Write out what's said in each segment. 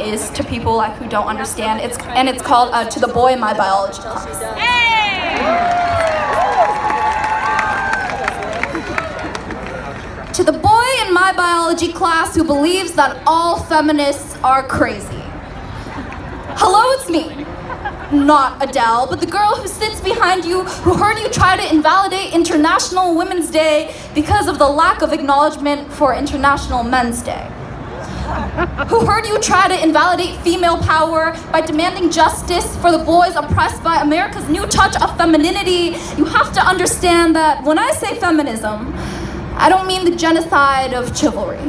is to people who don't understand. It's called To the Boy in My Biology Class. To the boy in my biology class who believes that all feminists are crazy. Hello, it's me. Not Adele, but the girl who sits behind you, who heard you try to invalidate International Women's Day because of the lack of acknowledgement for International Men's Day. Who heard you try to invalidate female power by demanding justice for the boys oppressed by America's new touch of femininity. You have to understand that when I say feminism, I don't mean the genocide of chivalry.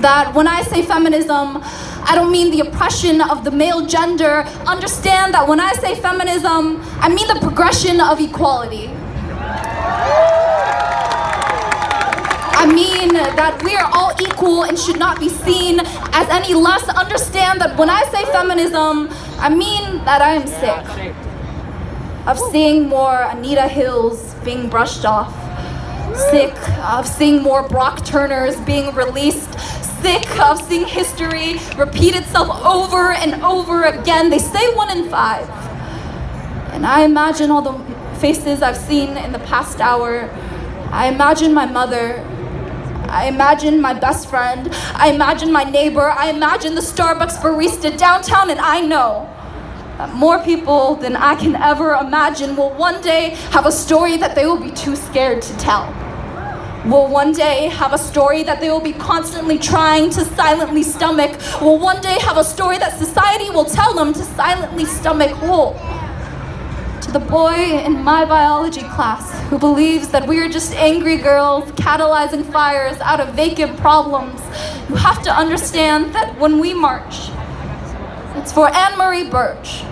That when I say feminism, I don't mean the oppression of the male gender. Understand that when I say feminism, I mean the progression of equality. I mean that we are all equal and should not be seen as any less. Understand that when I say feminism, I mean that I am sick of seeing more Anita Hills being brushed off, sick of seeing more Brock Turners being released, sick of seeing history repeat itself over and over again. They say 1 in 5. And I imagine all the faces I've seen in the past hour. I imagine my mother. I imagine my best friend. I imagine my neighbor. I imagine the Starbucks barista downtown, and I know that more people than I can ever imagine will one day have a story that they will be too scared to tell. Will one day have a story that they will be constantly trying to silently stomach. Will one day have a story that society will tell them to silently stomach whole. To the boy in my biology class who believes that we are just angry girls catalyzing fires out of vacant problems, you have to understand that when we march, it's for Anne Marie Birch,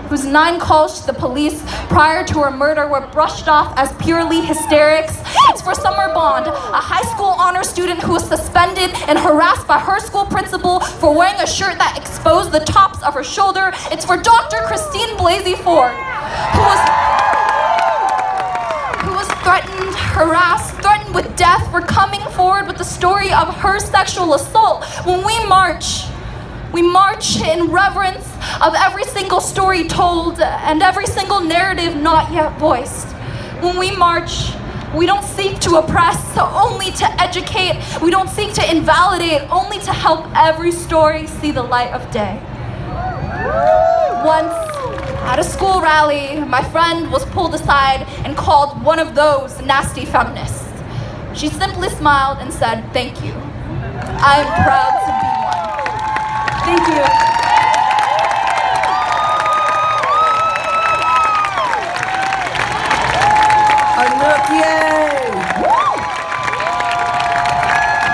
whose 9 calls to the police prior to her murder were brushed off as purely hysterics. It's for Summer Bond, a high school honor student who was suspended and harassed by her school principal for wearing a shirt that exposed the tops of her shoulder. It's for Dr. Christine Blasey Ford, who was threatened, harassed, threatened with death for coming forward with the story of her sexual assault. When we march in reverence of every single story told and every single narrative not yet voiced. When we march, we don't seek to oppress, only to educate. We don't seek to invalidate, only to help every story see the light of day. Once, at a school rally, my friend was pulled aside and called one of those nasty feminists. She simply smiled and said, "Thank you. I am proud to be one." Thank you. Anouk Yeh.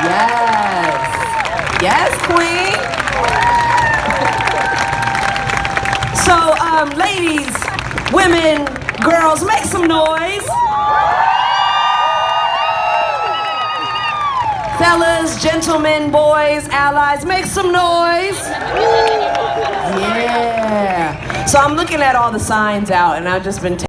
Yes. Yes, queen. So, ladies, women, girls, make some noise. Fellas, gentlemen, boys, allies, make some noise. Yeah. So I'm looking at all the signs out, and I've just been